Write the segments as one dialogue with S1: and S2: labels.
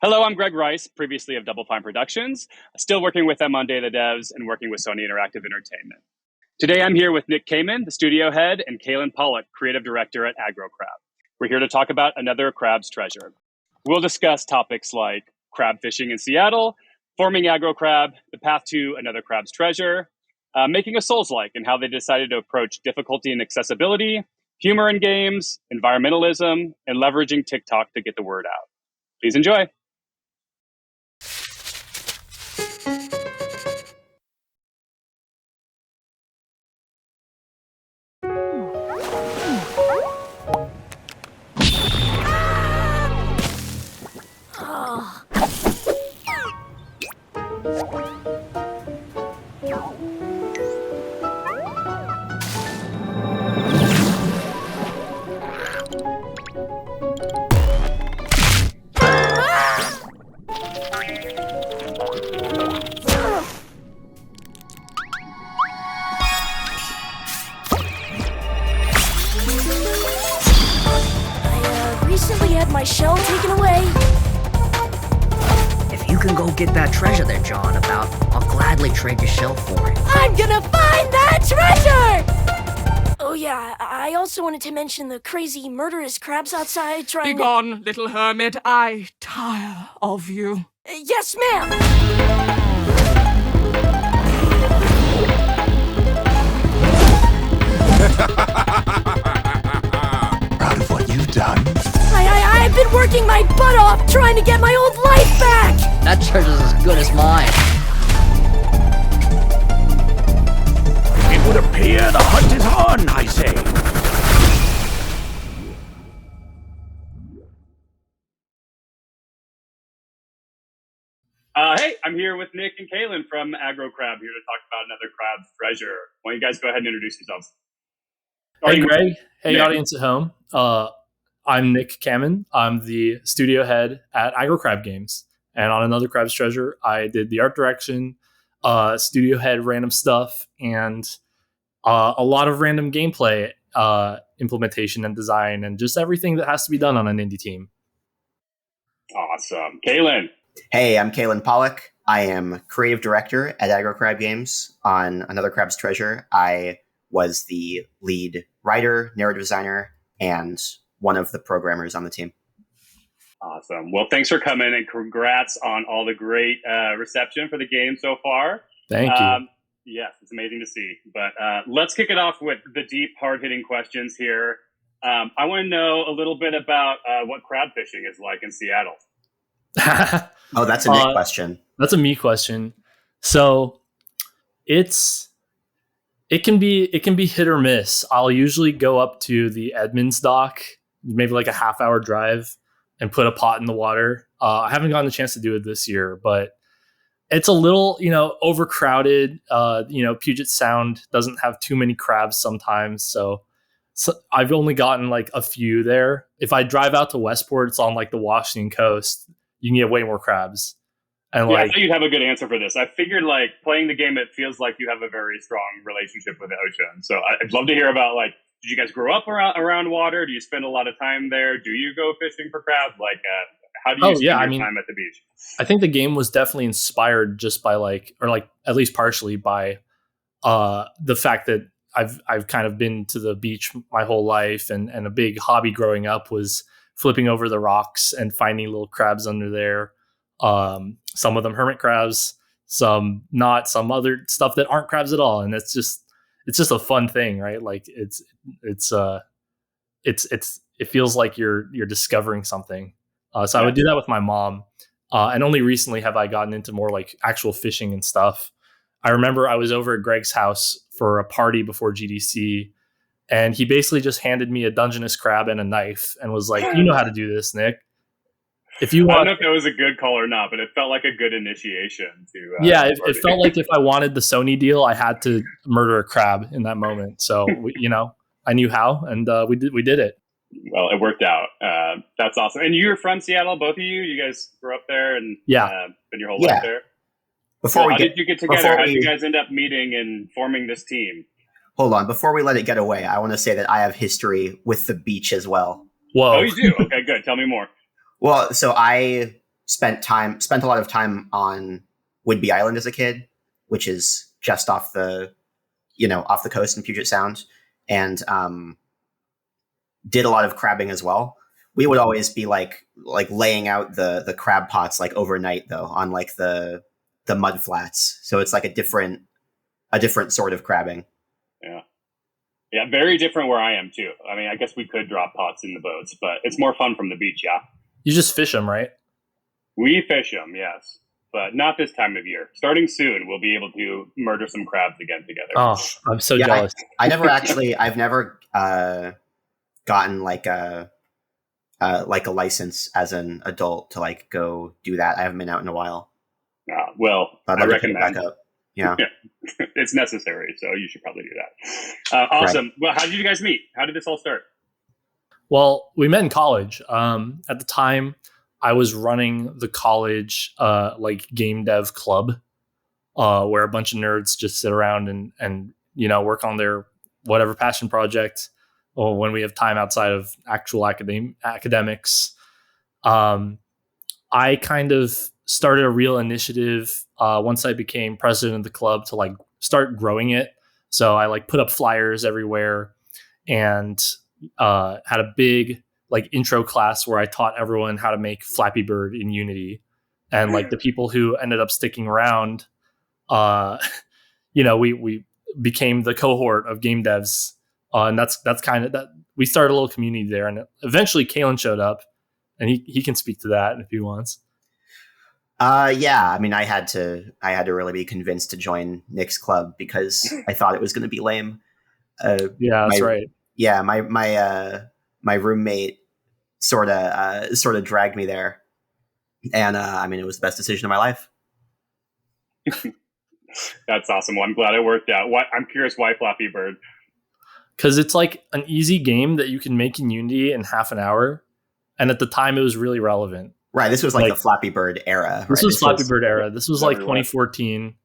S1: Hello, I'm Greg Rice, previously of Double Fine Productions, still working with them on Day of the Devs and working with Sony Interactive Entertainment. Today I'm here with Nick Kaman, the studio head, and Caelan Pollock, creative director at Aggro Crab. We're here to talk about another crab's treasure. We'll discuss topics like crab fishing in Seattle, forming Aggro Crab, the path to another crab's treasure, making a Soulslike and how they decided to approach difficulty and accessibility, humor in games, environmentalism, and leveraging TikTok to get the word out. Please enjoy.
S2: Recently had my shell taken away.
S3: If you can go get that treasure there, John, I'll gladly trade your shell for it.
S2: I'm gonna find that treasure! Oh yeah, I also wanted to mention the crazy murderous crabs outside trying
S4: Begone, little hermit, I tire of you.
S2: Yes, ma'am!
S5: Proud of what you've done?
S2: I've been working my butt off trying to get my old life back!
S3: That treasure's as good as mine.
S5: It would appear the hunt is on, I say.
S1: Hey, I'm here with Nick and Caelan from Aggro Crab, here to talk about another crab's treasure. Why don't you guys go ahead and introduce yourselves?
S6: Hey, Greg. Hey,
S1: Nick.
S6: Audience at home. I'm Nick Kaman. I'm the studio head at Aggro Crab Games. And on Another Crab's Treasure, I did the art direction, studio head random stuff, and a lot of random gameplay implementation and design, and just everything that has to be done on an indie team.
S1: Awesome. Caelan.
S7: Hey, I'm Caelan Pollock. I am creative director at Aggro Crab Games. On Another Crab's Treasure, I was the lead writer, narrative designer, and one of the programmers on the team.
S1: Awesome. Well, thanks for coming, and congrats on all the great reception for the game so far.
S6: Thank you.
S1: Yes, it's amazing to see. But let's kick it off with the deep, hard-hitting questions here. I want to know a little bit about what crab fishing is like in Seattle.
S7: Oh, that's a Nick question.
S6: That's a me question. So it can be hit or miss. I'll usually go up to the Edmonds dock, maybe like a half-hour drive, and put a pot in the water. I haven't gotten a chance to do it this year, but it's a little, overcrowded. Puget Sound doesn't have too many crabs sometimes, so I've only gotten like a few there. If I drive out to Westport, it's on like the Washington coast. You can get way more crabs. And
S1: I thought you'd have a good answer for this. I figured like playing the game, it feels like you have a very strong relationship with the ocean. So I'd love to hear about like, did you guys grow up around water? Do you spend a lot of time there? Do you go fishing for crab? Like, how do you spend your time at the beach?
S6: I think the game was definitely inspired just by at least partially by the fact that I've kind of been to the beach my whole life, and a big hobby growing up was flipping over the rocks and finding little crabs under there. Some of them hermit crabs, some not, some other stuff that aren't crabs at all. And it's just a fun thing, right? Like it feels like you're discovering something. So I would do that with my mom. And only recently have I gotten into more like actual fishing and stuff. I remember I was over at Greg's house for a party before GDC, and he basically just handed me a Dungeness crab and a knife and was like, "You know how to do this, Nick. If you want."
S1: I don't know if that was a good call or not, but it felt like a good initiation to.
S6: It felt like if I wanted the Sony deal, I had to murder a crab in that moment. So I knew how, and we did it.
S1: Well, it worked out. That's awesome. And you're from Seattle, both of you. You guys grew up there and been your whole life there. How did you get together? How did you guys end up meeting and forming this team?
S7: Hold on. Before we let it get away, I want to say that I have history with the beach as well.
S6: Whoa.
S1: Oh, you do? Okay, good. Tell me more.
S7: Well, so I spent a lot of time on Whidbey Island as a kid, which is just off the coast in Puget Sound, and did a lot of crabbing as well. We would always be like laying out the crab pots like overnight though on like the mud flats. So it's like a different sort of crabbing.
S1: Yeah, very different where I am too. I mean, I guess we could drop pots in the boats, but it's more fun from the beach. Yeah,
S6: You just fish them, right?
S1: we fish them, yes, but not this time of year. Starting soon, we'll be able to murder some crabs again together.
S6: Oh, I'm so
S7: Yeah,
S6: jealous.
S7: I've never gotten like a license as an adult to like go do that. I haven't been out in a while.
S1: Well,
S7: I'd
S1: I
S7: like to pick it
S1: recommend.
S7: back up. Yeah.
S1: It's necessary, so you should probably do that. Awesome.
S7: Right.
S1: Well, how did you guys meet? How did this all start?
S6: Well, we met in college. At the time, I was running the college like game dev club, where a bunch of nerds just sit around and work on their whatever passion project, or when we have time outside of actual academics. I kind of started a real initiative once I became president of the club to like start growing it. So I like put up flyers everywhere and had a big like intro class where I taught everyone how to make Flappy Bird in Unity. And like the people who ended up sticking around, we became the cohort of game devs. And that's kind of that. We started a little community there, and eventually Caelan showed up, and he can speak to that if he wants.
S7: Yeah. I mean, I had to really be convinced to join Nick's club because I thought it was going to be lame.
S6: Yeah, that's right.
S7: Yeah, my roommate sort of dragged me there, and I mean, it was the best decision of my life.
S1: That's awesome. Well, I'm glad it worked out. I'm curious why Flappy Bird.
S6: Because it's like an easy game that you can make in Unity in half an hour, and at the time, it was really relevant.
S7: Right. This was like the Flappy Bird era.
S6: This was Flappy Bird era. This was like
S1: everywhere.
S6: 2014.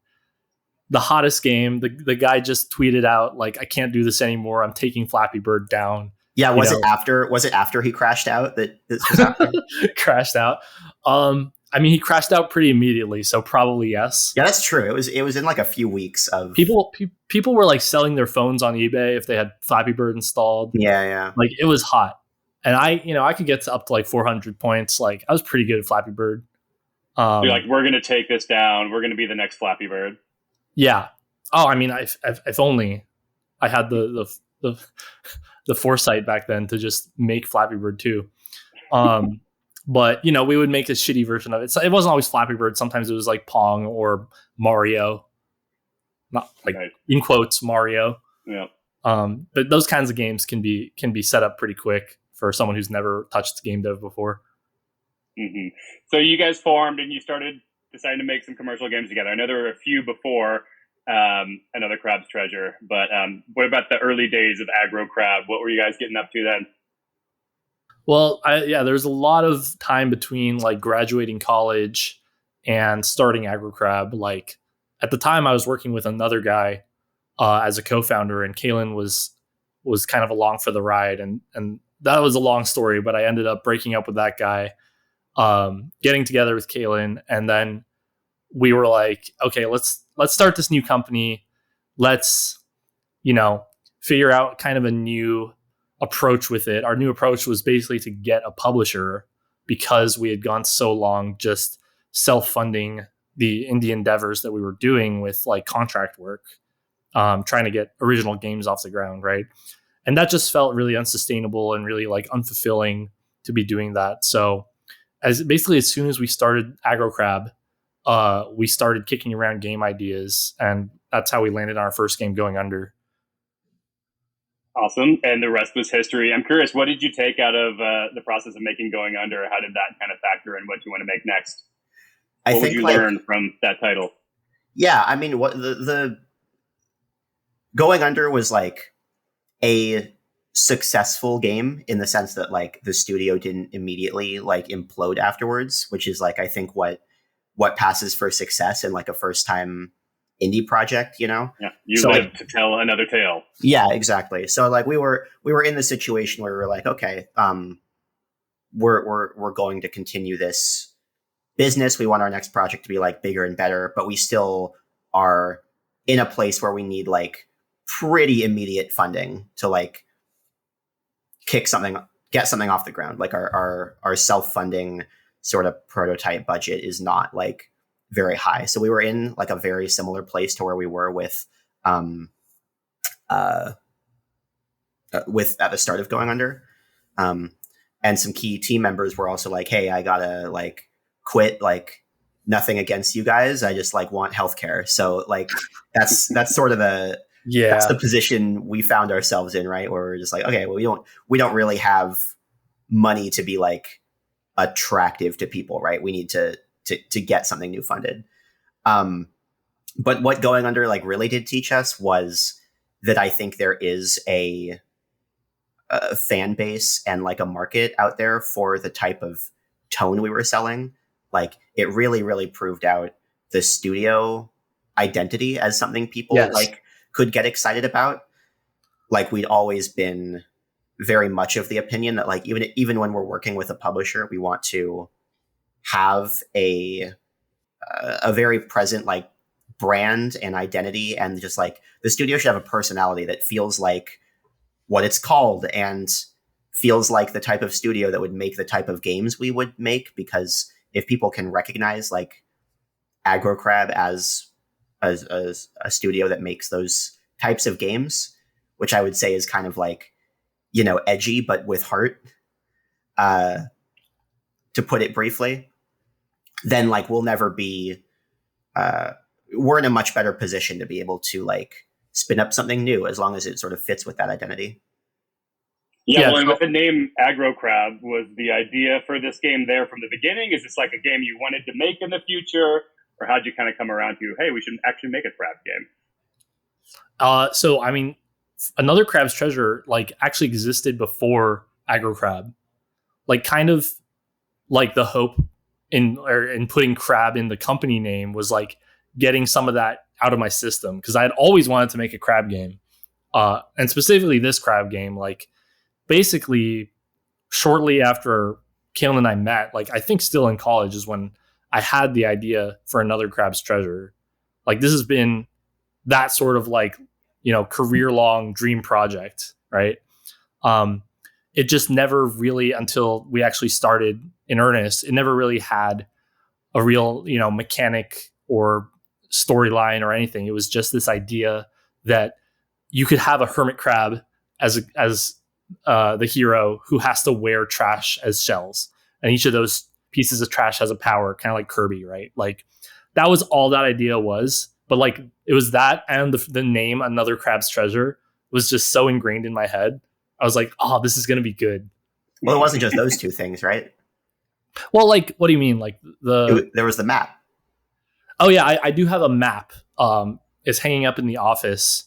S6: The hottest game. The guy just tweeted out like, "I can't do this anymore. I'm taking Flappy Bird down."
S7: Yeah. Was it after he crashed out that this was happening?
S6: Crashed out. I mean, he crashed out pretty immediately, so probably yes.
S7: Yeah, that's true. It was in like a few weeks of
S6: People were like selling their phones on eBay if they had Flappy Bird installed.
S7: Yeah.
S6: Like it was hot. And I could get to up to like 400 points. Like I was pretty good at Flappy Bird.
S1: You're like, we're going to take this down. We're going to be the next Flappy Bird.
S6: Yeah. Oh, I mean, if only I had the foresight back then to just make Flappy Bird too. But we would make a shitty version of it. So it wasn't always Flappy Bird. Sometimes it was like Pong or Mario, not like in quotes Mario.
S1: Yeah.
S6: But those kinds of games can be set up pretty quick for someone who's never touched game dev before.
S1: Mm-hmm. So you guys formed and you started deciding to make some commercial games together. I know there were a few before Another Crab's Treasure, but what about the early days of Aggro Crab? What were you guys getting up to then?
S6: Well, there's a lot of time between like graduating college and starting Aggro Crab. Like at the time I was working with another guy as a co-founder, and Caelan was kind of along for the ride. And that was a long story, but I ended up breaking up with that guy, getting together with Caelan. And then we were like, okay, let's start this new company. Let's, figure out kind of a new approach with it. Our new approach was basically to get a publisher because we had gone so long just self-funding the indie endeavors that we were doing with like contract work, trying to get original games off the ground, right? And that just felt really unsustainable and really like unfulfilling to be doing that. So as soon as we started Aggro Crab, we started kicking around game ideas, and that's how we landed on our first game, Going Under.
S1: Awesome. And the rest was history. I'm curious, what did you take out of the process of making Going Under? How did that kind of factor in what you want to make next? What would you learn from that title?
S7: Yeah, I mean, what the Going Under was like a successful game in the sense that like the studio didn't immediately like implode afterwards, which is like I think what passes for success in like a first time indie project,
S1: Yeah, you live to tell another tale.
S7: Yeah, exactly. So like we were in the situation where we were like, okay, we're going to continue this business. We want our next project to be like bigger and better, but we still are in a place where we need like pretty immediate funding to like get something off the ground. Like our self-funding sort of prototype budget is not like very high. So we were in like a very similar place to where we were with at the start of Going Under. And some key team members were also like, hey, I gotta like quit, like nothing against you guys. I just like want healthcare. So like that's sort of that's the position we found ourselves in, right? Where we're just like, okay, well, we don't really have money to be like attractive to people, right? We need to get something new funded. But what Going Under like really did teach us was that I think there is a fan base and like a market out there for the type of tone we were selling. Like it really, really proved out the studio identity as something people like could get excited about. Like we'd always been very much of the opinion that like even when we're working with a publisher, we want to have a very present like brand and identity, and just like the studio should have a personality that feels like what it's called and feels like the type of studio that would make the type of games we would make. Because if people can recognize like Aggro Crab as a studio that makes those types of games, which I would say is kind of like, you know, edgy but with heart, to put it briefly, then like we'll never be we're in a much better position to be able to like spin up something new as long as it sort of fits with that identity.
S1: Yeah, well, and with the name Aggro Crab, was the idea for this game there from the beginning? Is this like a game you wanted to make in the future? Or how'd you kind of come around to, hey, we should actually make a crab game?
S6: So, I mean, Another Crab's Treasure like actually existed before Aggro Crab. Like kind of like the hope in putting crab in the company name was like getting some of that out of my system, because I had always wanted to make a crab game. And specifically this crab game, like basically shortly after Caelan and I met, like I think still in college is when I had the idea for Another Crab's Treasure. Like this has been that sort of like, you know, career long dream project, right? It just never really, until we actually started in earnest, it never really had a real, you know, mechanic or storyline or anything. It was just this idea that you could have a hermit crab as the hero who has to wear trash as shells, and each of those pieces of trash has a power, kind of like Kirby, right? Like that was all that idea was. But like it was that, and the name Another Crab's Treasure was just so ingrained in my head. I was like, oh, this is going to be good.
S7: Well, it wasn't just those two things, right?
S6: Well, like, what do you mean? Like
S7: there was the map.
S6: Oh yeah, I do have a map. It's hanging up in the office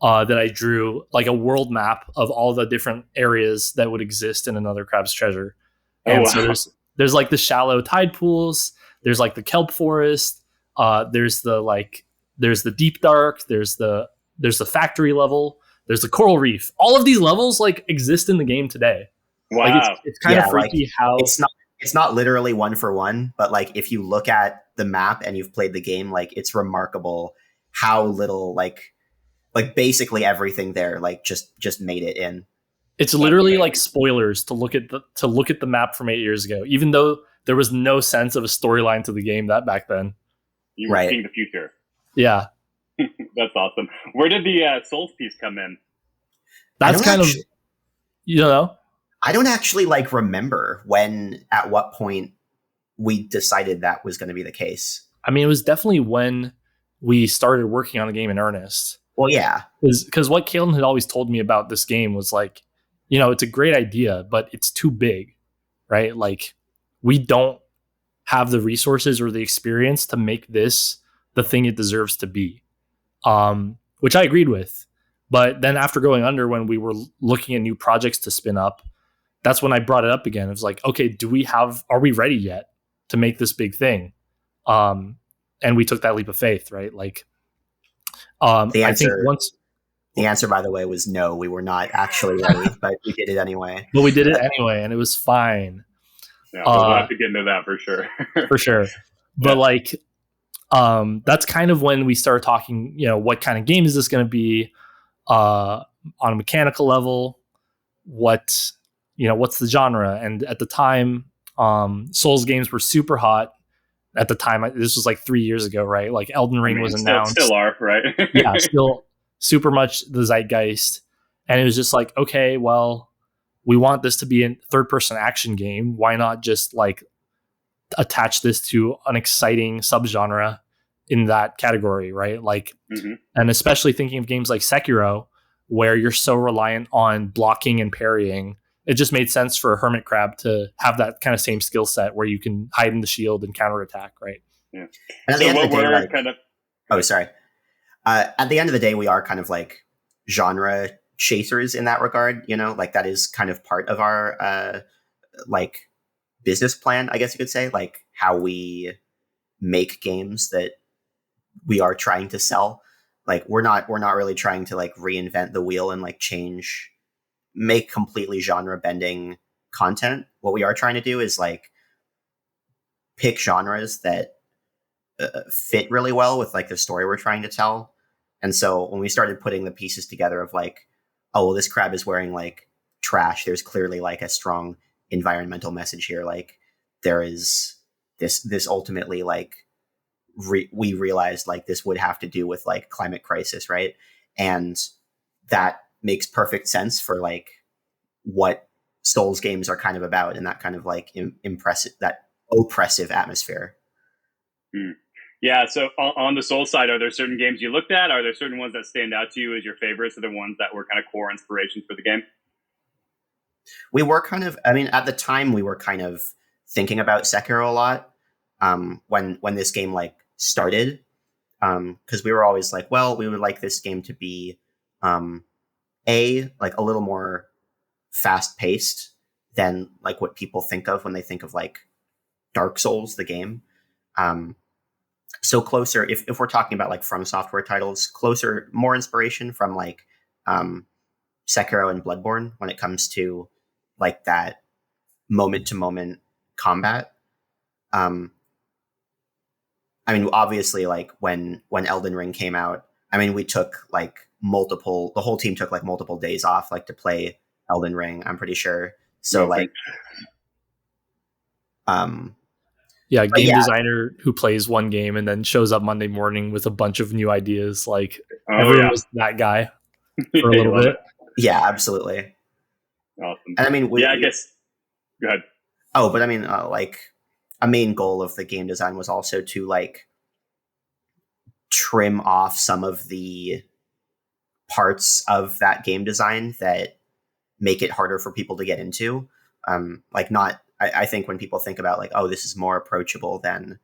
S6: that I drew, like a world map of all the different areas that would exist in Another Crab's Treasure. And so there's like the shallow tide pools. There's like the kelp forest. There's the deep dark. There's the factory level. There's the coral reef. All of these levels like exist in the game today.
S1: Wow.
S6: Like it's kind of freaky
S7: like,
S6: how
S7: it's not literally one for one, but like if you look at the map and you've played the game, like it's remarkable how little like basically everything there like just made it in.
S6: It's literally like spoilers to look at the map from 8 years ago, even though there was no sense of a storyline to the game that back then.
S1: You were seeing the future.
S6: Yeah.
S1: That's awesome. Where did the Souls piece come in?
S6: That's kind of, you know,
S7: I don't actually like remember at what point we decided that was going to be the case.
S6: I mean, it was definitely when we started working on the game in earnest.
S7: Well, yeah.
S6: Because what Caelan had always told me about this game was like, you know, it's a great idea, but it's too big, right? Like we don't have the resources or the experience to make this the thing it deserves to be. Which I agreed with. But then after Going Under, when we were looking at new projects to spin up, that's when I brought it up again. It was like, okay, are we ready yet to make this big thing? And we took that leap of faith, right? Like,
S7: the answer,
S6: the
S7: answer, by the way, was no. We were not actually ready, but we did it anyway.
S6: But we did it anyway, and it was fine.
S1: Yeah, we'll have to get into that for sure.
S6: For sure. But like, that's kind of when we start talking, what kind of game is this going to be on a mechanical level? What's the genre? And at the time, Souls games were super hot. At the time, this was like 3 years ago, right? Like Elden Ring was announced.
S1: Still are, right?
S6: Yeah, still super much the zeitgeist. And it was just like, okay, well, we want this to be a third-person action game. Why not just like attach this to an exciting subgenre in that category, right? Like, and especially thinking of games like Sekiro, where you're so reliant on blocking and parrying, it just made sense for a hermit crab to have that kind of same skill set where you can hide in the shield and counterattack, right?
S1: Yeah.
S7: And
S1: So what we're kind of...
S7: Oh, sorry. At the end of the day, we are kind of like genre chasers in that regard, like that is kind of part of our like business plan, I guess you could say, like how we make games that we are trying to sell. Like we're not really trying to like reinvent the wheel and like make completely genre bending content. What we are trying to do is like pick genres that fit really well with like the story we're trying to tell. And so when we started putting the pieces together of like, oh, well, this crab is wearing like trash, there's clearly like a strong environmental message here. Like there is this ultimately like we realized like this would have to do with like climate crisis, right? And that makes perfect sense for like what Souls games are kind of about, and that kind of like oppressive atmosphere.
S1: Yeah, so on the Souls side, are there certain games you looked at? Are there certain ones that stand out to you as your favorites, or the ones that were kind of core inspirations for the game?
S7: We were kind of, at the time we were kind of thinking about Sekiro a lot when this game like started, because we were always like, well, we would like this game to be like a little more fast paced than like what people think of when they think of like Dark Souls, the game. So closer, if we're talking about like From Software titles, closer, more inspiration from like Sekiro and Bloodborne when it comes to like that moment to moment combat. Obviously, like when Elden Ring came out, we took like the whole team took like multiple days off like to play Elden Ring, I'm pretty sure. So like, game designer who plays one game and then shows up Monday morning with a bunch of new ideas. Like everyone was that guy for a little bit. Yeah, absolutely.
S1: Awesome.
S7: And
S1: I guess. Go ahead.
S7: Oh, but like a main goal of the game design was also to like trim off some of the parts of that game design that make it harder for people to get into. I think when people think about like, oh, this is more approachable than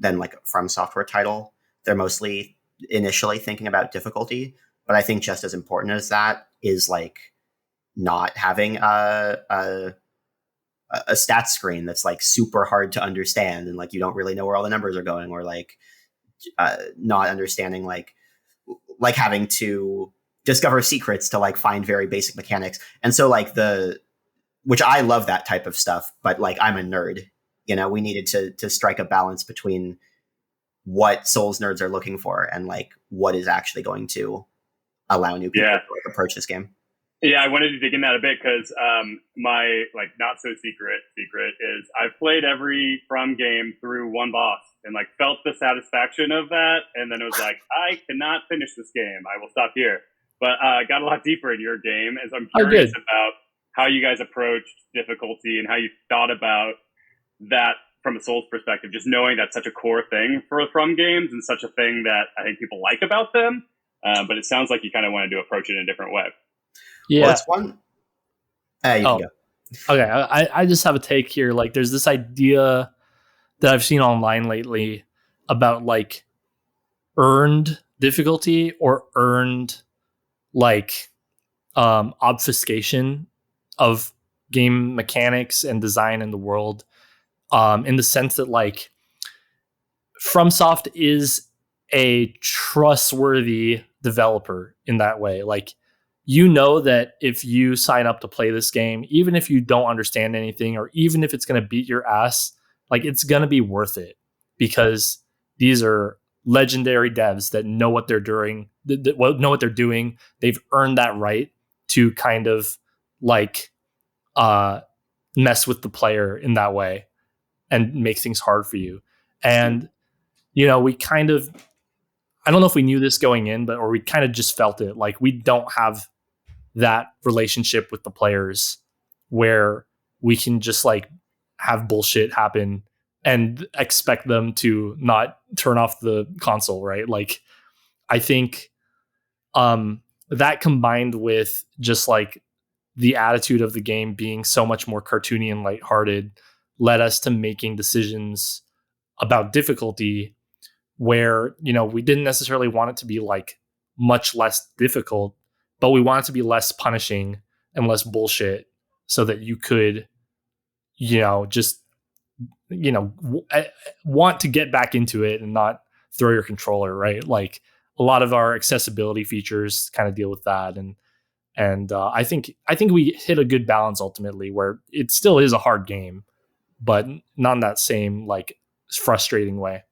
S7: like From Software title, they're mostly initially thinking about difficulty. But I think just as important as that is like not having a stats screen that's like super hard to understand and like you don't really know where all the numbers are going, or like not understanding like having to discover secrets to like find very basic mechanics. And so like which I love that type of stuff, but like I'm a nerd, we needed to strike a balance between what Souls nerds are looking for and like what is actually going to allow new people to like approach this game.
S1: Yeah, I wanted to dig in that a bit because my like not so secret is I've played every From game through one boss and like felt the satisfaction of that, and then it was like I cannot finish this game. I will stop here. But I got a lot deeper in your game, as I'm curious about how you guys approached difficulty and how you thought about that from a Souls perspective. Just knowing that's such a core thing for From games and such a thing that I think people like about them, but it sounds like you kind of wanted to approach it in a different way.
S6: Yeah,
S7: well, it's one. You can go.
S6: Okay, I just have a take here. Like, there's this idea that I've seen online lately about like earned difficulty or earned like obfuscation of game mechanics and design in the world, in the sense that like FromSoft is a trustworthy developer in that way. Like, you know that if you sign up to play this game, even if you don't understand anything, or even if it's going to beat your ass, like it's going to be worth it, because these are legendary devs that know what they're doing, know what they're doing. They've earned that right to kind of like mess with the player in that way and make things hard for you. And, we kind of, I don't know if we knew this going in, or we kind of just felt it. Like we don't have that relationship with the players where we can just like have bullshit happen and expect them to not turn off the console, right? Like I think that combined with just like the attitude of the game being so much more cartoony and lighthearted led us to making decisions about difficulty where, we didn't necessarily want it to be like much less difficult, but we want it to be less punishing and less bullshit so that you could, just, want to get back into it and not throw your controller, right? Like a lot of our accessibility features kind of deal with that. And I think we hit a good balance ultimately where it still is a hard game, but not in that same like frustrating way.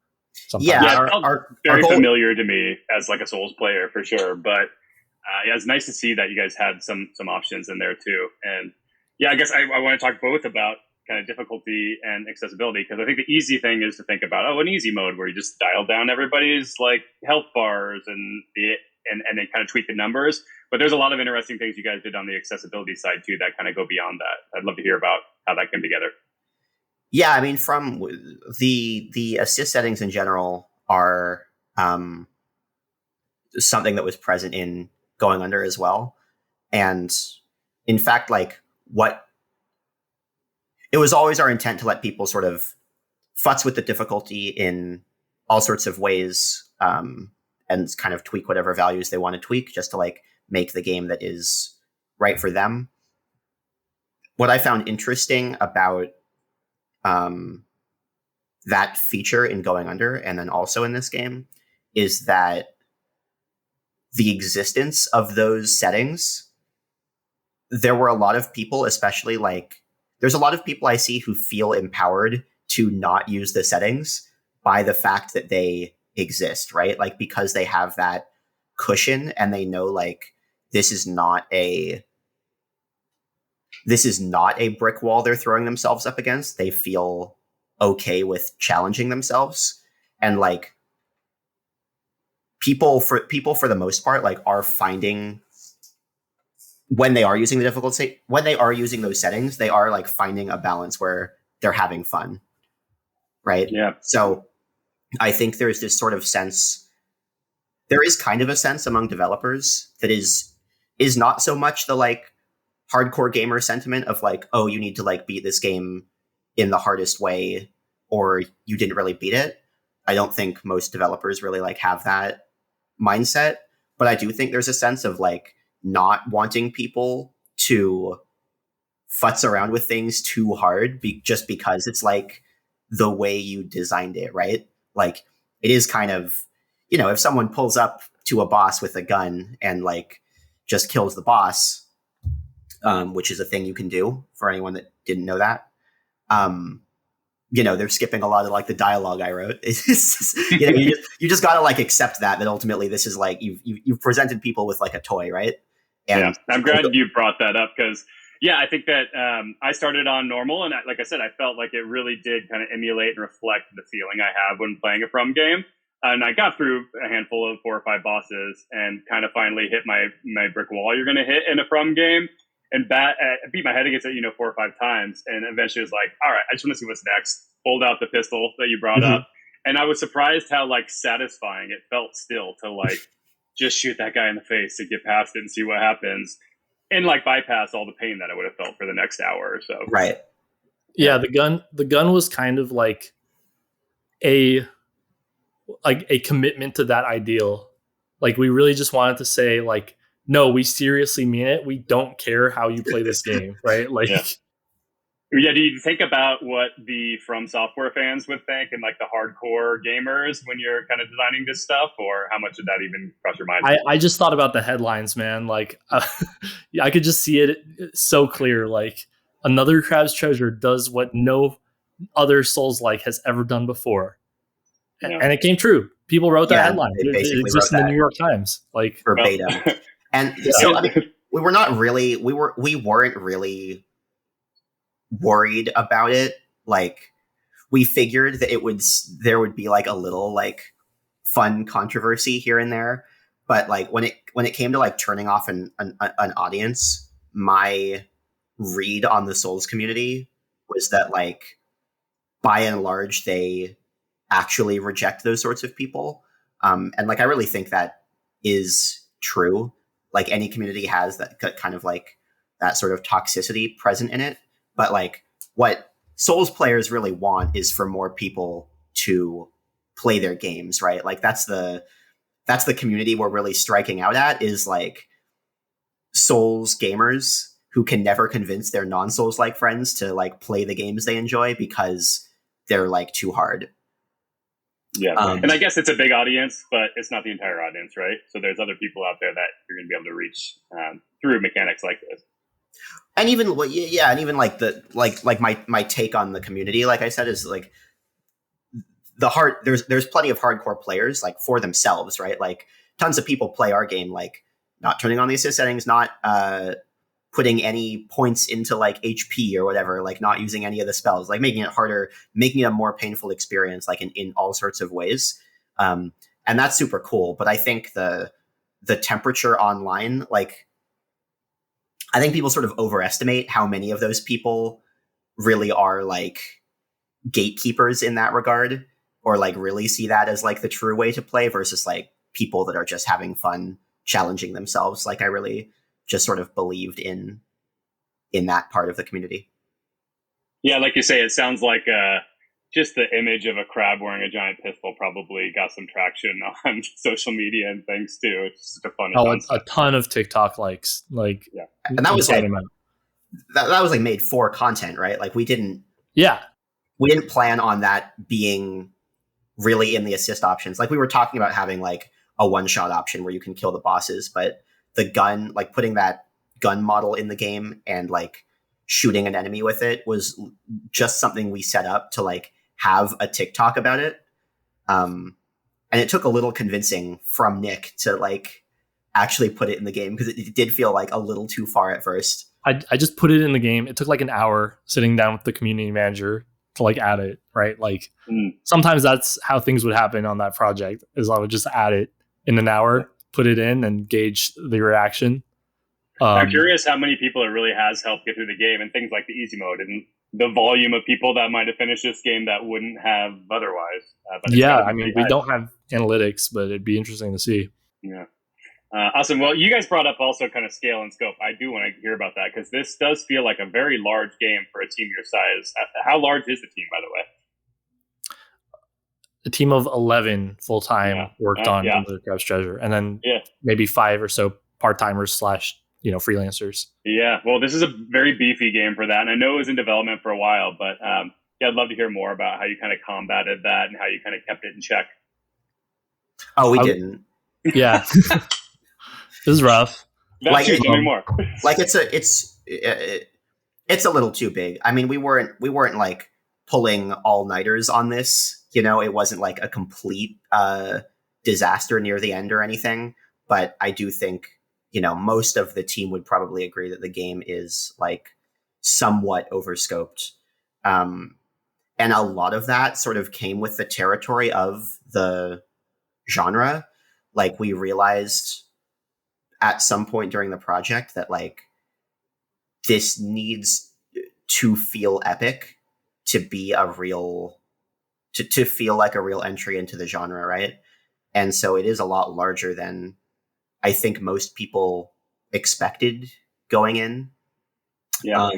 S6: Sometimes.
S1: Yeah, it felt very familiar to me as like a Souls player for sure. But it's nice to see that you guys had some options in there too. And yeah, I guess I want to talk both about kind of difficulty and accessibility, because I think the easy thing is to think about an easy mode where you just dial down everybody's like health bars and then kind of tweak the numbers. But there's a lot of interesting things you guys did on the accessibility side too that kind of go beyond that. I'd love to hear about how that came together.
S7: Yeah, I mean, from the assist settings in general are something that was present in Going Under as well. And in fact, like it was always our intent to let people sort of futz with the difficulty in all sorts of ways and kind of tweak whatever values they want to tweak just to like make the game that is right for them. What I found interesting about that feature in Going Under and then also in this game is that the existence of those settings, there were a lot of people, especially like there's a lot of people I see who feel empowered to not use the settings by the fact that they exist, right? Like because they have that cushion and they know like this is not a brick wall they're throwing themselves up against. They feel okay with challenging themselves. And like people for the most part, like are finding when they are using when they are using those settings, they are like finding a balance where they're having fun. Right.
S1: Yeah.
S7: So I think there's this sort of sense, there is kind of a sense among developers that is not so much the like hardcore gamer sentiment of like, oh, you need to like beat this game in the hardest way or you didn't really beat it. I don't think most developers really like have that mindset, but I do think there's a sense of like not wanting people to futz around with things too hard just because it's like the way you designed it, right? Like it is kind of, if someone pulls up to a boss with a gun and like just kills the boss, which is a thing you can do for anyone that didn't know that. They're skipping a lot of like the dialogue I wrote. It's just, you just gotta like accept that ultimately this is like you've presented people with like a toy, right? And
S1: yeah, I'm glad you brought that up because I think that I started on normal and like I said, I felt like it really did kind of emulate and reflect the feeling I have when playing a From game. And I got through a handful of 4 or 5 bosses and kind of finally hit my brick wall you're going to hit in a From game. And beat my head against it, 4 or 5 times. And eventually was like, all right, I just want to see what's next. Pulled out the pistol that you brought up. And I was surprised how like satisfying it felt still to like just shoot that guy in the face to get past it and see what happens. And like bypass all the pain that I would have felt for the next hour or so.
S7: Right.
S6: Yeah, the gun was kind of like a commitment to that ideal. Like we really just wanted to say like, no, we seriously mean it. We don't care how you play this game, right? Like,
S1: Yeah, do you think about what the From Software fans would think and like the hardcore gamers when you're kind of designing this stuff, or how much did that even cross your mind?
S6: I just thought about the headlines, man. Like, I could just see it so clear. Like, another Crab's Treasure does what no other Souls-like has ever done before.
S1: Yeah.
S6: And it came true. People wrote that headline.
S7: They
S6: It
S7: basically
S6: exists in
S7: wrote
S6: the
S7: that
S6: New York Times. Like,
S7: verbatim. And so I mean, we weren't really worried about it. Like, we figured that there would be like a little like fun controversy here and there, but like when it came to like turning off an audience, my read on the Souls community was that like by and large they actually reject those sorts of people, and like I really think that is true. Like any community has that kind of like that sort of toxicity present in it, but like what Souls players really want is for more people to play their games, right? Like that's the community we're really striking out at, is like Souls gamers who can never convince their non-Souls like friends to like play the games they enjoy because they're like too hard.
S1: Yeah. And I guess it's a big audience, but it's not the entire audience, right? So there's other people out there that you're going to be able to reach through mechanics like this.
S7: And even and even like the like my take on the community, like I said, is like there's plenty of hardcore players like for themselves, right? Like tons of people play our game like not turning on the assist settings, not putting any points into like HP or whatever, like not using any of the spells, like making it harder, making it a more painful experience, like in all sorts of ways. And that's super cool. But I think the temperature online, like I think people sort of overestimate how many of those people really are like gatekeepers in that regard, or like really see that as like the true way to play versus like people that are just having fun challenging themselves. Like I really just sort of believed in that part of the community. Yeah,
S1: like you say, it sounds like just the image of a crab wearing a giant pistol probably got some traction on social media and things too. It's just a funny
S6: a ton of TikTok likes. Like,
S1: yeah.
S7: And that was like that was like made for content, right? Like we didn't plan on that being really in the assist options. Like we were talking about having like a one-shot option where you can kill the bosses, but the gun, like putting that gun model in the game and like shooting an enemy with it was just something we set up to like have a TikTok about it. And it took a little convincing from Nick to like actually put it in the game, because it did feel like a little too far at first.
S6: I just put it in the game. It took like an hour sitting down with the community manager to like add it, right? Like sometimes that's how things would happen on that project, is I would just add it in an hour, put it in and gauge the reaction.
S1: I'm curious how many people it really has helped get through the game, and things like the easy mode and the volume of people that might have finished this game that wouldn't have otherwise.
S6: I mean, we don't have analytics, but it'd be interesting to see.
S1: Yeah. Awesome. Well, you guys brought up also kind of scale and scope. I do want to hear about that, because this does feel like a very large game for a team your size. How large is the team, by the way?
S6: A team of 11 full-time worked on the Crab's Treasure, and then maybe 5 or so part-timers / freelancers. Yeah,
S1: well, this is a very beefy game for that, and I know it was in development for a while, but I'd love to hear more about how you kind of combated that and how you kind of kept it in check.
S7: Oh, we didn't.
S6: Yeah. This is rough.
S1: That's tell me more.
S7: Like it's a little too big. I mean, we weren't like pulling all-nighters on this. You know, it wasn't like a complete disaster near the end or anything. But I do think, most of the team would probably agree that the game is like somewhat overscoped. And a lot of that sort of came with the territory of the genre. Like we realized at some point during the project that like this needs to feel epic to be a real to feel like a real entry into the genre, right? And so it is a lot larger than I think most people expected going in.
S1: Yeah.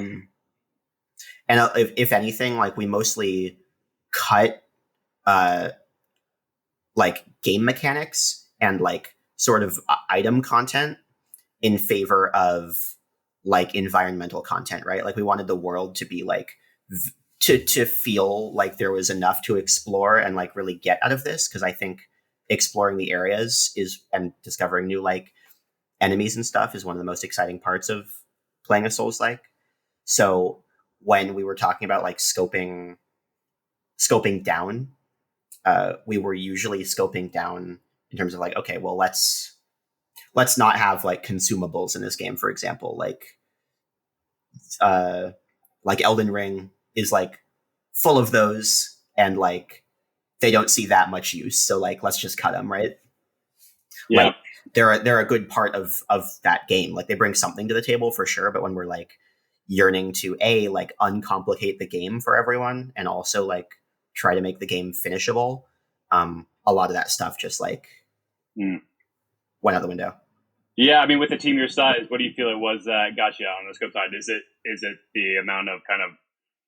S7: And if anything, like we mostly cut like game mechanics and like sort of item content in favor of like environmental content, right? Like we wanted the world to be like to feel like there was enough to explore and like really get out of this, because I think exploring the areas and discovering new like enemies and stuff is one of the most exciting parts of playing a Souls-like. So when we were talking about like scoping down, we were usually scoping down in terms of like, okay, well, let's not have like consumables in this game, for example. Like Elden Ring is like full of those, and like they don't see that much use. So like, let's just cut them, right?
S1: Yeah.
S7: Like, they're a good part of that game. Like they bring something to the table for sure. But when we're like yearning to like uncomplicate the game for everyone, and also like try to make the game finishable, a lot of that stuff just like went out the window.
S1: Yeah, I mean, with a team your size, what do you feel it was that got you on the scope side? Is it the amount of kind of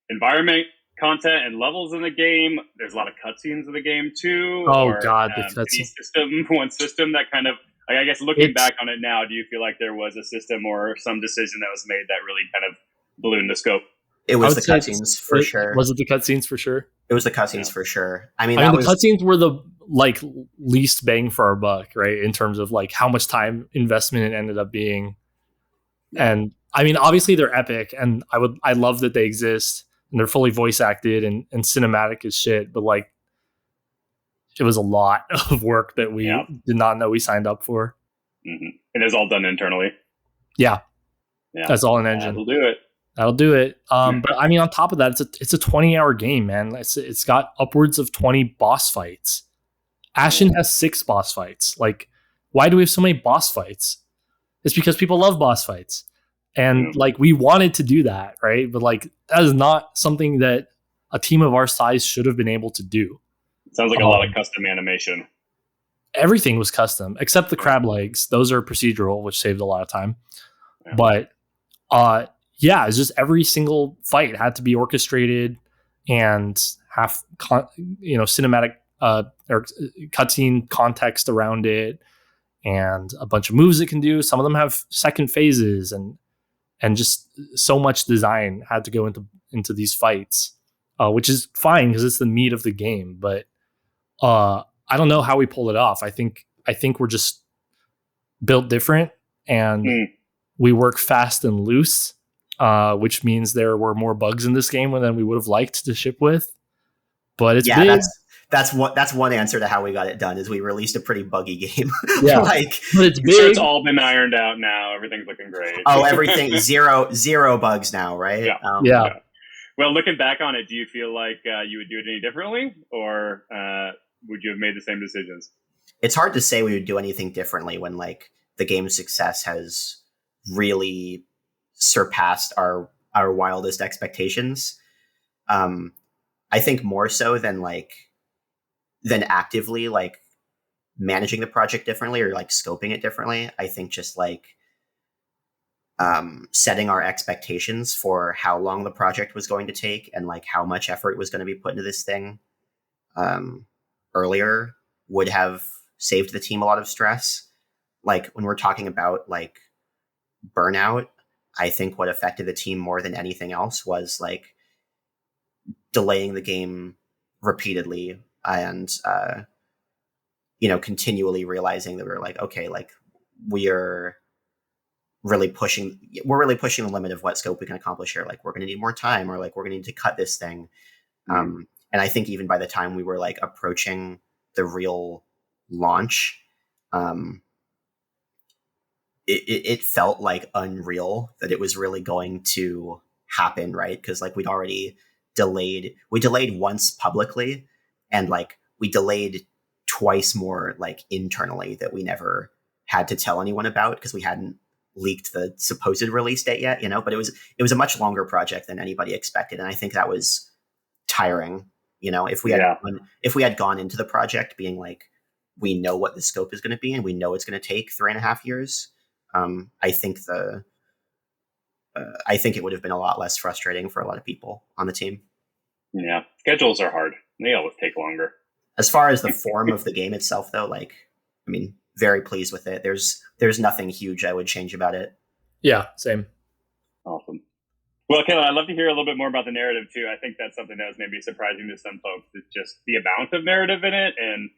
S1: environment, content, and levels in the game? There's a lot of cutscenes in the game too.
S6: Oh God, the
S1: cutscene. One system that kind of, like, I guess looking back on it now, do you feel like there was a system or some decision that was made that really kind of ballooned the scope?
S7: It was the cutscenes for sure.
S6: Was it the cutscenes for sure?
S7: It was the cutscenes for sure. I mean,
S6: the cutscenes were the like least bang for our buck, right? In terms of like how much time investment it ended up being. And I mean, obviously they're epic, and I love that they exist, and they're fully voice acted and cinematic as shit. But like, it was a lot of work that we did not know we signed up for.
S1: Mm-hmm. It is all done internally.
S6: Yeah. That's all in engine. That'll do it. But I mean, on top of that, it's a 20-hour game, man. It's got upwards of 20 boss fights. Ashen has 6 boss fights. Like, why do we have so many boss fights? It's because people love boss fights. And like, we wanted to do that, right? But like, that is not something that a team of our size should have been able to do.
S1: It sounds like a lot of custom animation.
S6: Everything was custom, except the crab legs. Those are procedural, which saved a lot of time. Yeah. But it's just every single fight had to be orchestrated and have cinematic or cutscene context around it, and a bunch of moves it can do. Some of them have second phases, and just so much design had to go into these fights, which is fine because it's the meat of the game. But I don't know how we pull it off. I think we're just built different, and we work fast and loose, which means there were more bugs in this game than we would have liked to ship with. But it's big.
S7: That's one answer to how we got it done, is we released a pretty buggy game.
S6: Yeah,
S7: but
S1: it's big. Sure, it's all been ironed out now. Everything's looking great.
S7: Oh, everything zero bugs now, right?
S6: Yeah.
S1: Well, looking back on it, do you feel like you would do it any differently, or would you have made the same decisions?
S7: It's hard to say we would do anything differently when like the game's success has really surpassed our wildest expectations. I think more so than actively like managing the project differently or like scoping it differently. I think just like setting our expectations for how long the project was going to take and like how much effort was going to be put into this thing earlier would have saved the team a lot of stress. Like when we're talking about like burnout, I think what affected the team more than anything else was like delaying the game repeatedly and continually realizing that we were like, okay, like we're really pushing the limit of what scope we can accomplish here. Like we're going to need more time, or like we're going to need to cut this thing. And I think even by the time we were like approaching the real launch, it felt like unreal that it was really going to happen, right? Because like we delayed once publicly, and like we delayed twice more like internally that we never had to tell anyone about because we hadn't leaked the supposed release date yet, but it was a much longer project than anybody expected. And I think that was tiring, if we had gone into the project being like, we know what the scope is going to be and we know it's going to take 3.5 years. I think it would have been a lot less frustrating for a lot of people on the team.
S1: Yeah. Schedules are hard. They always take longer.
S7: As far as the form of the game itself though, very pleased with it. There's nothing huge I would change about it.
S6: Yeah, same.
S1: Well, Kaelan, I'd love to hear a little bit more about the narrative too. I think that's something that was maybe surprising to some folks. It's just the amount of narrative in it and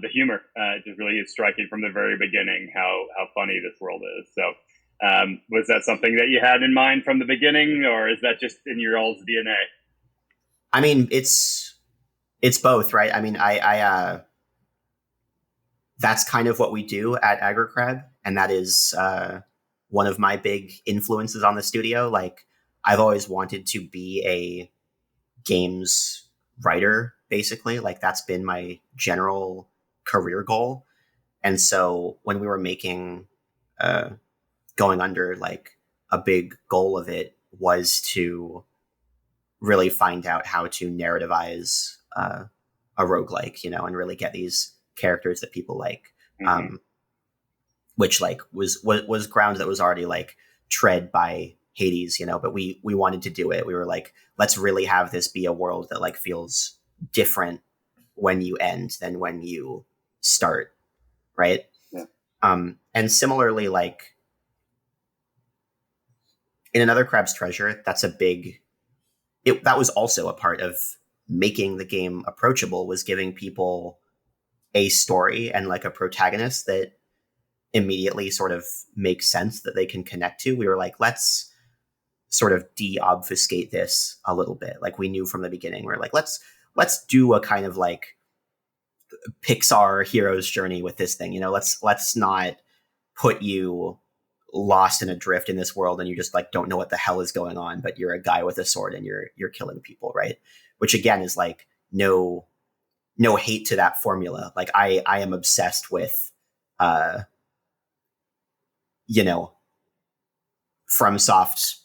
S1: the humor. It just really is striking from the very beginning how funny this world is. So, was that something that you had in mind from the beginning, or is that just in your all's DNA?
S7: I mean, it's both, right? I mean, I that's kind of what we do at Aggro Crab, and that is one of my big influences on the studio. Like, I've always wanted to be a games writer, basically. Like, that's been my general career goal. And so when we were making Going Under, like, a big goal of it was to really find out how to narrativize a roguelike, and really get these characters that people like. Which like was ground that was already like tread by Hades, but we wanted to do it. We were like, let's really have this be a world that like feels different when you end than when you start, right?
S1: Yeah.
S7: And similarly, like in Another Crab's Treasure, that was also a part of making the game approachable, was giving people a story and like a protagonist that immediately sort of makes sense, that they can connect to. We were like, let's sort of de-obfuscate this a little bit. Like, we knew from the beginning, we're like, let's do a kind of like Pixar hero's journey with this thing. Let's not put you lost and adrift in this world and you just like don't know what the hell is going on, but you're a guy with a sword and you're killing people, right? Which again is like no hate to that formula. Like, I am obsessed with FromSoft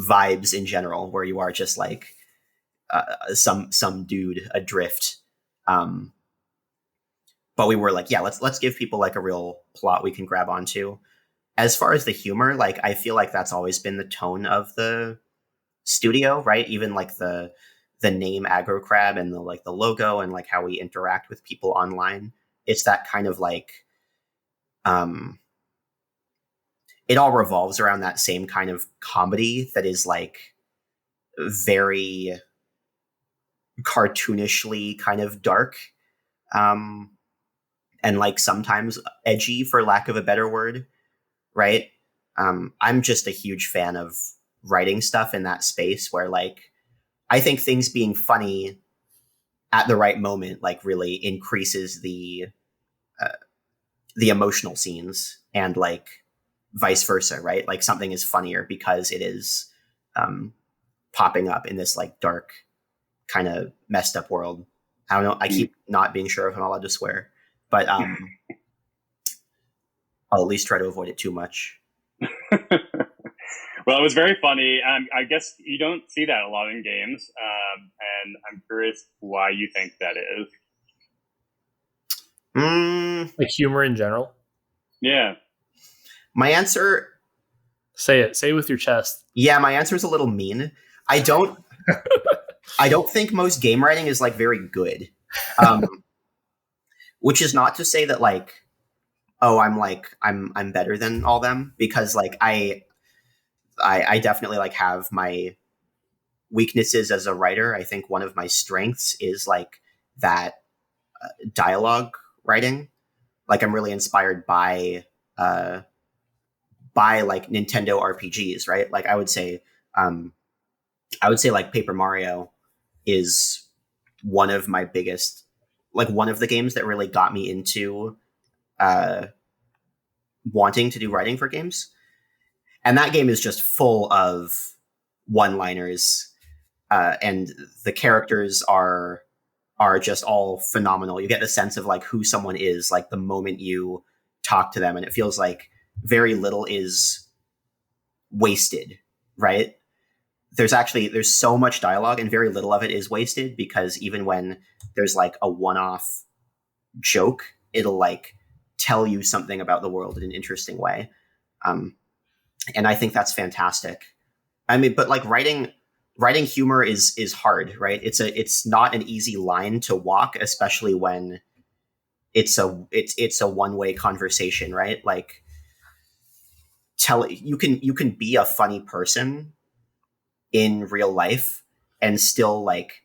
S7: vibes in general, where you are just like some dude adrift. But we were like, yeah, let's give people like a real plot we can grab onto. As far as the humor, like, I feel like that's always been the tone of the studio, right? Even like the name Aggro Crab and the logo and like how we interact with people online. It's that kind of like, it all revolves around that same kind of comedy that is like very cartoonishly kind of dark, and like sometimes edgy, for lack of a better word, right? I'm just a huge fan of writing stuff in that space where like I think things being funny at the right moment like really increases the emotional scenes, and like vice versa, right? Like, something is funnier because it is popping up in this like dark kind of messed up world. I don't know. I keep not being sure if I'm allowed to swear, but I'll at least try to avoid it too much.
S1: Well, it was very funny. I guess you don't see that a lot in games, and I'm curious why you think that is.
S6: Like humor in general?
S1: Yeah.
S7: My answer...
S6: Say it. Say it with your chest.
S7: Yeah, my answer is a little mean. I don't think most game writing is like very good. Which is not to say that like, oh, I'm better than all them, because like I definitely like have my weaknesses as a writer. I think one of my strengths is like that dialogue writing. Like, I'm really inspired by like Nintendo RPGs, right? Like, I would say like Paper Mario is one of my biggest, like one of the games that really got me into wanting to do writing for games. And that game is just full of one-liners, and the characters are just all phenomenal. You get the sense of like who someone is like the moment you talk to them, and it feels like very little is wasted, right? There's so much dialogue and very little of it is wasted, because even when there's like a one-off joke, it'll like tell you something about the world in an interesting way. And I think that's fantastic. I mean, but like writing humor is hard, right? It's not an easy line to walk, especially when it's a one-way conversation, right? Like, you can be a funny person in real life and still like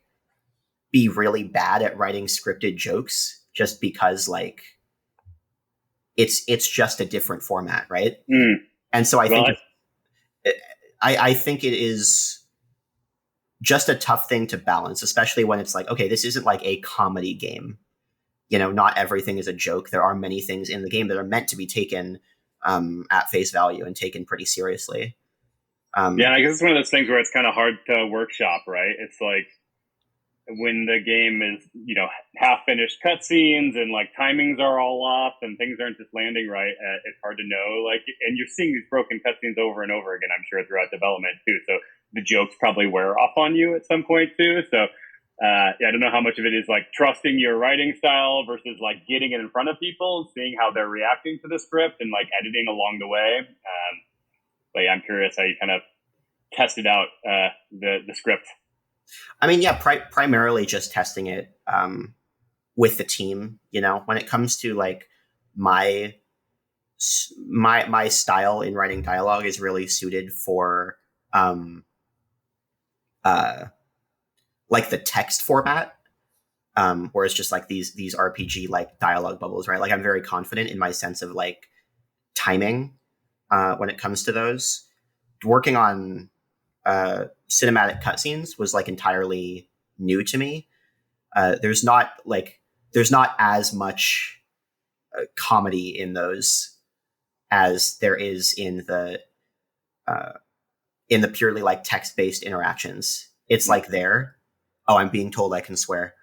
S7: be really bad at writing scripted jokes just because like it's just a different format, right? And so I think it is just a tough thing to balance, especially when it's like, okay, this isn't like a comedy game. You know, not everything is a joke. There are many things in the game that are meant to be taken at face value and taken pretty seriously.
S1: Yeah, I guess it's one of those things where it's kind of hard to workshop, right? It's like when the game is, you know, half finished cutscenes and like timings are all off and things aren't just landing right. It's hard to know, like, and you're seeing these broken cutscenes over and over again, I'm sure, throughout development too. So the jokes probably wear off on you at some point too. So yeah, I don't know how much of it is like trusting your writing style versus like getting it in front of people, seeing how they're reacting to the script and like editing along the way. But yeah, I'm curious how you kind of tested out the script.
S7: I mean, yeah, primarily just testing it with the team. You know, when it comes to like my style in writing dialogue is really suited for like the text format, where it's just like these RPG like dialogue bubbles, right? Like I'm very confident in my sense of like timing when it comes to those. Working on cinematic cutscenes was like entirely new to me. There's not as much comedy in those as there is in the purely like text-based interactions. It's like there. Oh, I'm being told I can swear.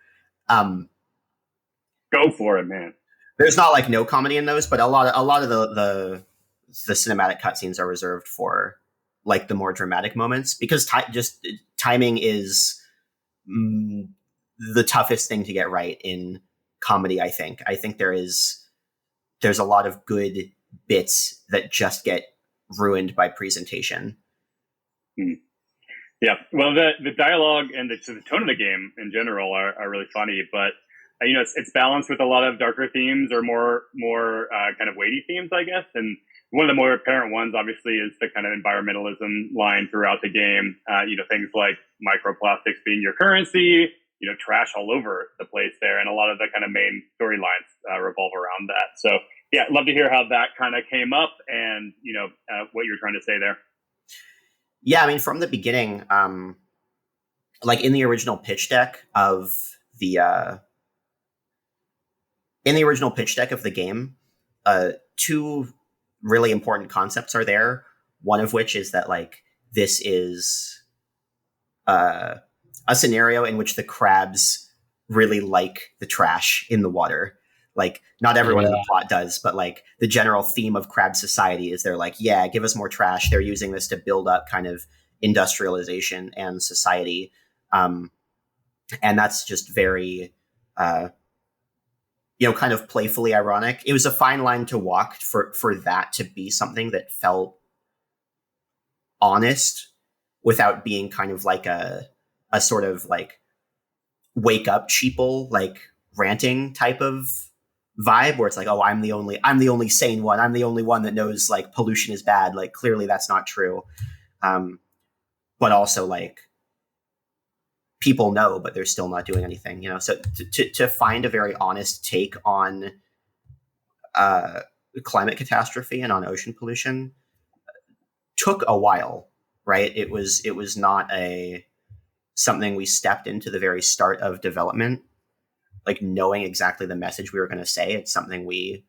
S1: Go for it, man.
S7: There's not like no comedy in those, but a lot of the cinematic cutscenes are reserved for like the more dramatic moments, because timing is the toughest thing to get right in comedy. I think there's a lot of good bits that just get ruined by presentation.
S1: Yeah, well, the dialogue and the tone of the game in general are really funny, but you know, it's balanced with a lot of darker themes or more kind of weighty themes, I guess. And one of the more apparent ones, obviously, is the kind of environmentalism line throughout the game. You know, things like microplastics being your currency, you know, trash all over the place there. And a lot of the kind of main storylines revolve around that. So, yeah, I'd love to hear how that kind of came up and, you know, what you're trying to say there.
S7: Yeah, I mean, from the beginning, like in the original pitch deck of the game, two really important concepts are there. One of which is that like this is a scenario in which the crabs really like the trash in the water. Like not everyone in the plot does, but like the general theme of crab society is they're like, yeah, give us more trash. They're using this to build up kind of industrialization and society. And that's just very, you know, kind of playfully ironic. It was a fine line to walk for that to be something that felt honest without being kind of like a sort of like wake up sheeple, like ranting type of vibe where it's like, oh, I'm the only sane one. I'm the only one that knows like pollution is bad. Like clearly that's not true. But also like people know, but they're still not doing anything, you know? So to find a very honest take on climate catastrophe and on ocean pollution took a while, right? It was not something we stepped into the very start of development, like knowing exactly the message we were going to say. It's something we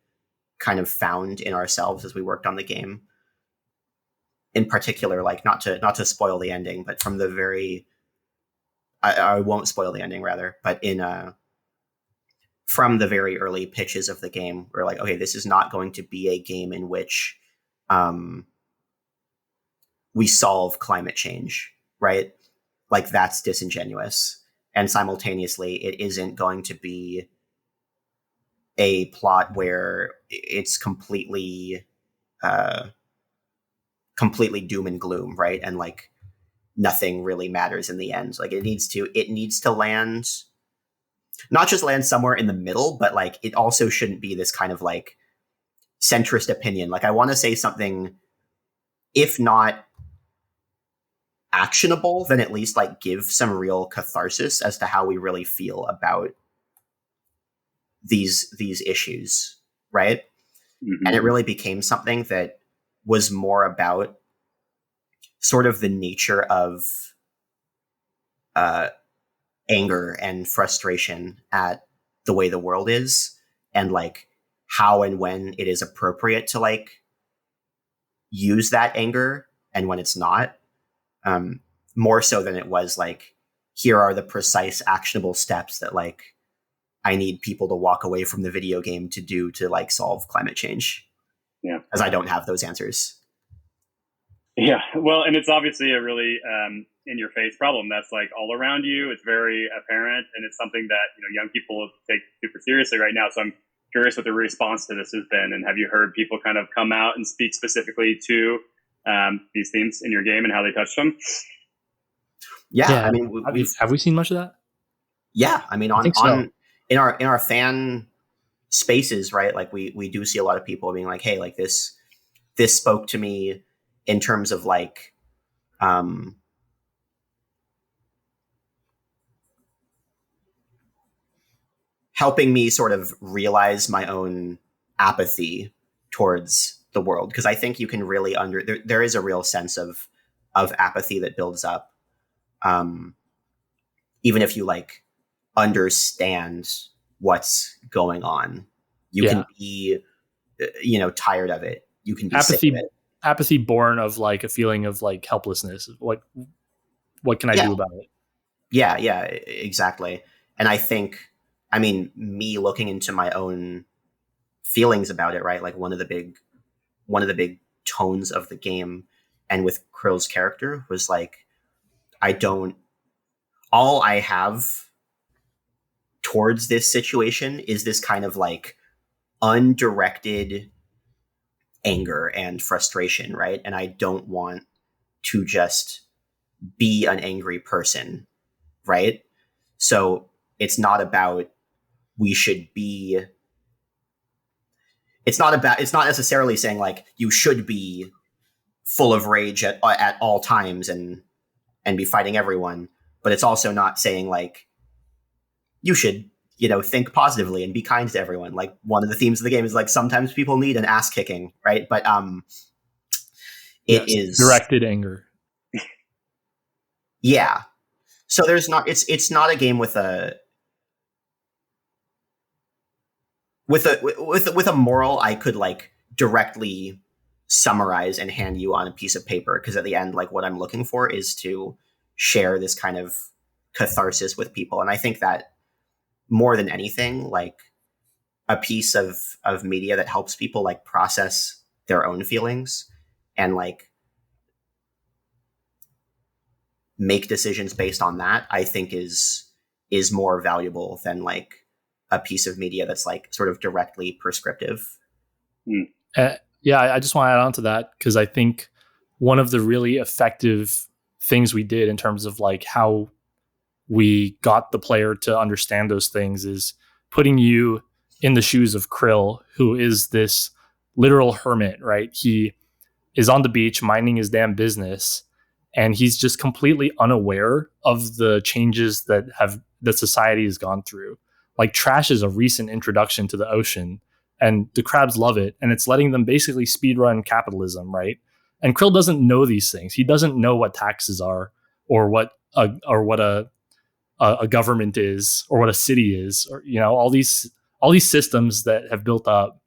S7: kind of found in ourselves as we worked on the game. In particular, like not to spoil the ending, but from the very, I won't spoil the ending rather, but from the very early pitches of the game, we're like, okay, this is not going to be a game in which we solve climate change, right? Like that's disingenuous. And simultaneously, it isn't going to be a plot where it's completely doom and gloom, right? And like nothing really matters in the end. Like it needs to land, not just land somewhere in the middle, but like it also shouldn't be this kind of like centrist opinion. Like I want to say something, if not actionable, then at least like give some real catharsis as to how we really feel about these issues, right?
S1: Mm-hmm.
S7: And it really became something that was more about sort of the nature of anger and frustration at the way the world is, and like how and when it is appropriate to like use that anger and when it's not, more so than it was like, here are the precise actionable steps that like I need people to walk away from the video game to do to like solve climate change.
S1: Yeah.
S7: Because I don't have those answers.
S1: Yeah, well, and it's obviously a really in-your-face problem that's like all around you. It's very apparent, and it's something that young people take super seriously right now. So I'm curious what the response to this has been, and have you heard people kind of come out and speak specifically to these themes in your game and how they touched them?
S7: Yeah, I mean,
S6: have we seen much of that?
S7: Yeah, I mean, in our fan spaces, right? Like we do see a lot of people being like, "Hey, like this spoke to me." In terms of like, helping me sort of realize my own apathy towards the world. Because I think you can really there is a real sense of apathy that builds up. Even if you like understand what's going on, you can be, tired of it. You can be sick of it.
S6: Apathy born of like a feeling of like helplessness. What can I do about it? Yeah,
S7: exactly. And I think, I mean, me looking into my own feelings about it, right? Like one of the big tones of the game and with Krill's character was like, all I have towards this situation is this kind of like undirected anger and frustration, right? And I don't want to just be an angry person, right? So it's not about it's not necessarily saying like you should be full of rage at all times and be fighting everyone, but it's also not saying like you should think positively and be kind to everyone. Like one of the themes of the game is like sometimes people need an ass kicking, right? But it is
S6: directed anger.
S7: Yeah. So there's not it's not a game with a moral I could like directly summarize and hand you on a piece of paper, because at the end, like what I'm looking for is to share this kind of catharsis with people. And I think that more than anything, like a piece of media that helps people like process their own feelings and like make decisions based on that, I think is more valuable than like a piece of media that's like sort of directly prescriptive.
S6: Yeah, I just want to add on to that, because I think one of the really effective things we did in terms of like how we got the player to understand those things is putting you in the shoes of Krill, who is this literal hermit, right? He is on the beach minding his damn business, and he's just completely unaware of the changes that society has gone through. Like trash is a recent introduction to the ocean, and the crabs love it, and it's letting them basically speedrun capitalism, right? And Krill doesn't know these things. He doesn't know what taxes are, or what a government is, or what a city is, or all these systems that have built up.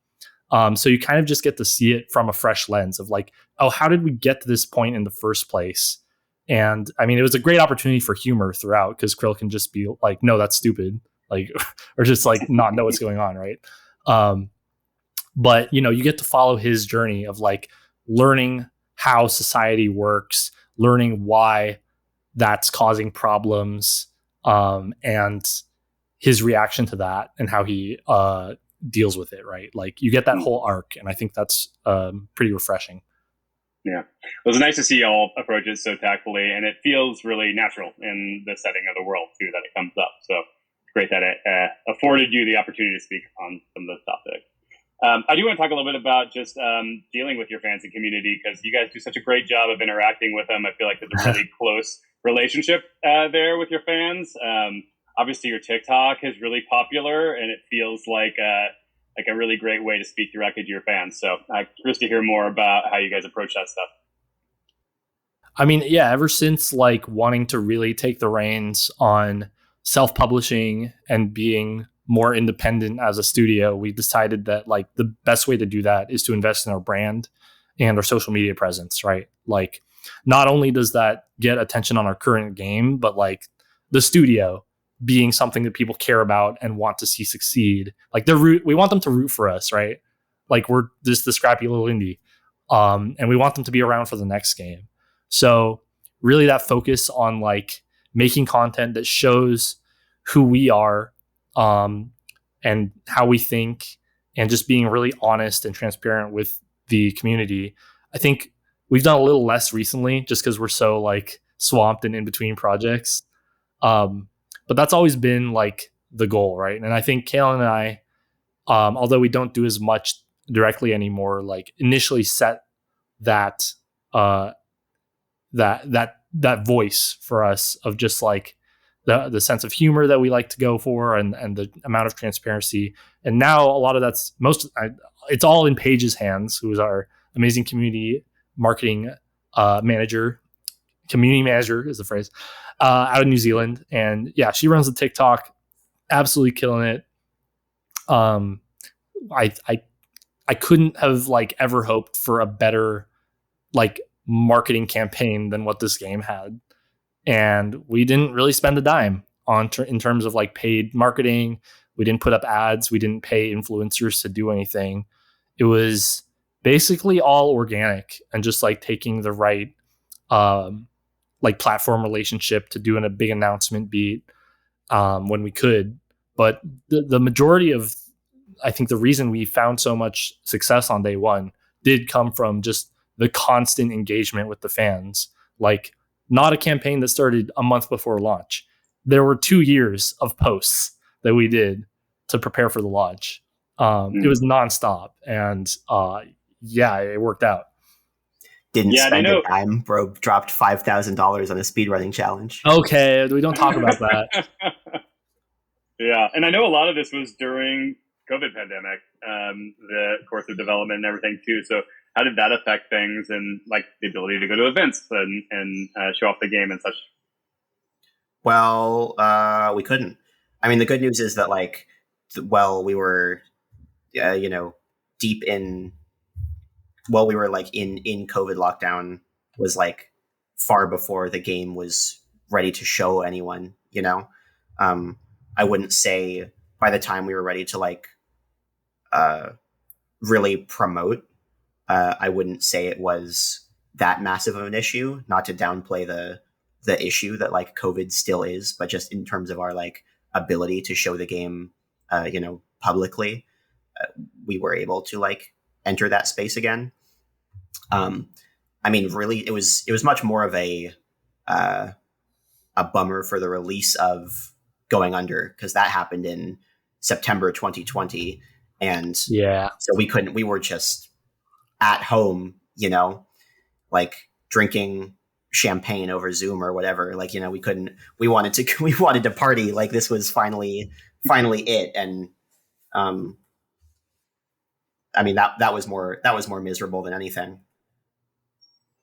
S6: So you kind of just get to see it from a fresh lens of like, oh, how did we get to this point in the first place? And I mean, it was a great opportunity for humor throughout, because Krill can just be like, no, that's stupid, like, or just like not know what's going on, right? But you get to follow his journey of like learning how society works, learning why that's causing problems, and his reaction to that and how he deals with it, right? Like you get that whole arc, and I think that's pretty refreshing.
S1: Yeah, it was nice to see y'all approach it so tactfully, and it feels really natural in the setting of the world too that it comes up. So it's great that it afforded you the opportunity to speak on some of this topic. I do want to talk a little bit about just dealing with your fans and community, because you guys do such a great job of interacting with them. I feel like there's a really close relationship there with your fans. Obviously, your TikTok is really popular, and it feels like a really great way to speak directly to your fans. So I'm curious to hear more about how you guys approach that stuff.
S6: I mean, yeah, ever since like wanting to really take the reins on self-publishing and being more independent as a studio, we decided that like the best way to do that is to invest in our brand and our social media presence, right? Like, not only does that get attention on our current game, but like the studio being something that people care about and want to see succeed. Like we want them to root for us, right? Like we're just the scrappy little indie, and we want them to be around for the next game. So really that focus on like making content that shows who we are, and how we think, and just being really honest and transparent with the community. I think we've done a little less recently just because we're so like swamped and in between projects. But that's always been like the goal, right? And I think Caelan and I, although we don't do as much directly anymore, like initially set that that voice for us of just like the sense of humor that we like to go for, and the amount of transparency. And now a lot of that's it's all in Paige's hands, who is our amazing community marketing manager. Community manager is the phrase, out of New Zealand. And yeah, she runs the TikTok, absolutely killing it. I couldn't have like ever hoped for a better like marketing campaign than what this game had. And we didn't really spend a dime in terms of like paid marketing. We didn't put up ads. We didn't pay influencers to do anything. It was basically all organic and just like taking the right like platform relationship to doing a big announcement beat when we could. But the majority of, I think the reason we found so much success on day one did come from just the constant engagement with the fans. Like, not a campaign that started a month before launch. There were 2 years of posts that we did to prepare for the launch. It was nonstop, and yeah, it worked out.
S7: Didn't spend a dime, bro. Dropped $5,000 on a speedrunning challenge.
S6: Okay, we don't talk about that.
S1: Yeah, and I know a lot of this was during COVID pandemic, the course of development and everything too. So how did that affect things, and like the ability to go to events and show off the game and such?
S7: Well, we couldn't. I mean, the good news is that like, we were, deep in. Well, we were like in COVID lockdown was like far before the game was ready to show anyone. I wouldn't say by the time we were ready to like really promote, I wouldn't say it was that massive of an issue. Not to downplay the issue that like COVID still is, but just in terms of our like ability to show the game, publicly, we were able to like enter that space again. I mean, really, it was much more of a bummer for the release of Going Under, because that happened in September 2020, and
S6: yeah,
S7: so we were just at home, like drinking champagne over Zoom or whatever. Like, we wanted to party. Like, this was finally it. And, I mean, that was more miserable than anything.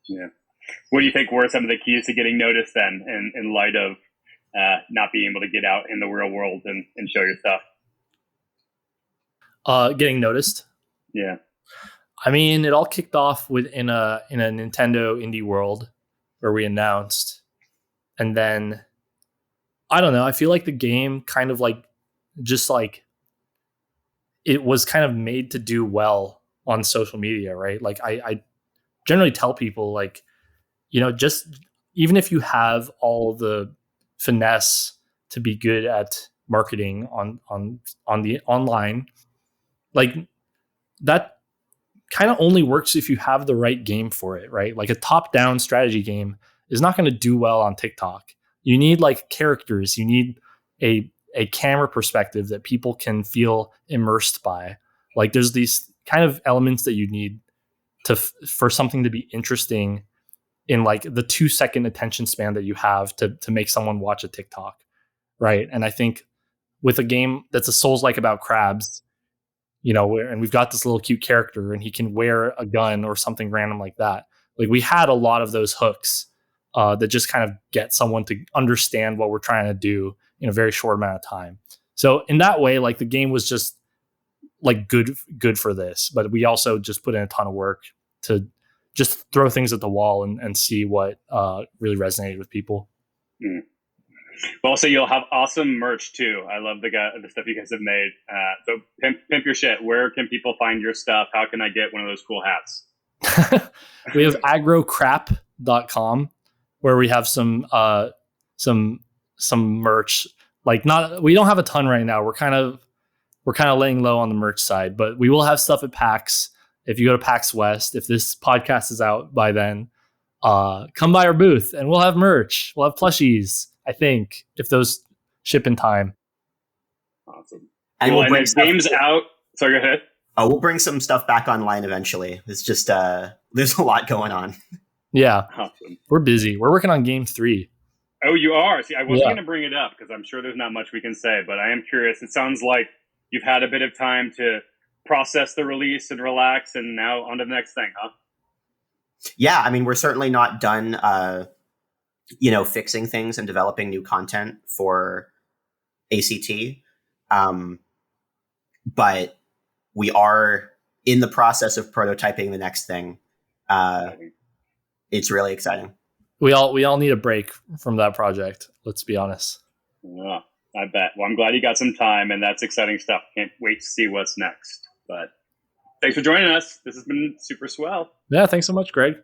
S1: Yeah. What do you think were some of the keys to getting noticed then, in light of not being able to get out in the real world and show your stuff?
S6: Getting noticed.
S1: Yeah.
S6: I mean, it all kicked off in a Nintendo indie world where we announced, and then I don't know. I feel like the game kind of like just like it was kind of made to do well on social media, right? Like I generally tell people like, just even if you have all the finesse to be good at marketing on the online, like that kind of only works if you have the right game for it, right? Like a top-down strategy game is not going to do well on TikTok. You need like characters, you need a camera perspective that people can feel immersed by. Like there's these kind of elements that you need for something to be interesting in like the 2-second attention span that you have to make someone watch a TikTok, right? And I think with a game that's a Souls-like about crabs, and we've got this little cute character and he can wear a gun or something random like that. Like we had a lot of those hooks that just kind of get someone to understand what we're trying to do in a very short amount of time. So in that way, like the game was just like good for this, but we also just put in a ton of work to just throw things at the wall and see what really resonated with people.
S1: Mm. Well, so you'll have awesome merch too. I love the stuff you guys have made. So pimp your shit. Where can people find your stuff? How can I get one of those cool hats?
S6: We have agrocrap.com where we have some merch. Like we don't have a ton right now. We're kind of laying low on the merch side, but we will have stuff at PAX. If you go to PAX West, if this podcast is out by then, come by our booth and we'll have merch. We'll have plushies, I think, if those ship in time.
S1: Awesome.
S7: And
S1: well,
S7: we'll bring
S1: games out. Sorry, go ahead.
S7: Oh, we'll bring some stuff back online eventually. It's just there's a lot going on.
S6: Yeah,
S1: awesome.
S6: We're busy. We're working on game 3.
S1: Oh, you are? See, I wasn't going to bring it up because I'm sure there's not much we can say, but I am curious. It sounds like you've had a bit of time to process the release and relax, and now on to the next thing, huh?
S7: Yeah, I mean, we're certainly not done, fixing things and developing new content for ACT. But we are in the process of prototyping the next thing. It's really exciting.
S6: We all need a break from that project. Let's be honest.
S1: Yeah, I bet. Well, I'm glad you got some time, and that's exciting stuff. Can't wait to see what's next. But thanks for joining us. This has been super swell.
S6: Yeah, thanks so much, Greg.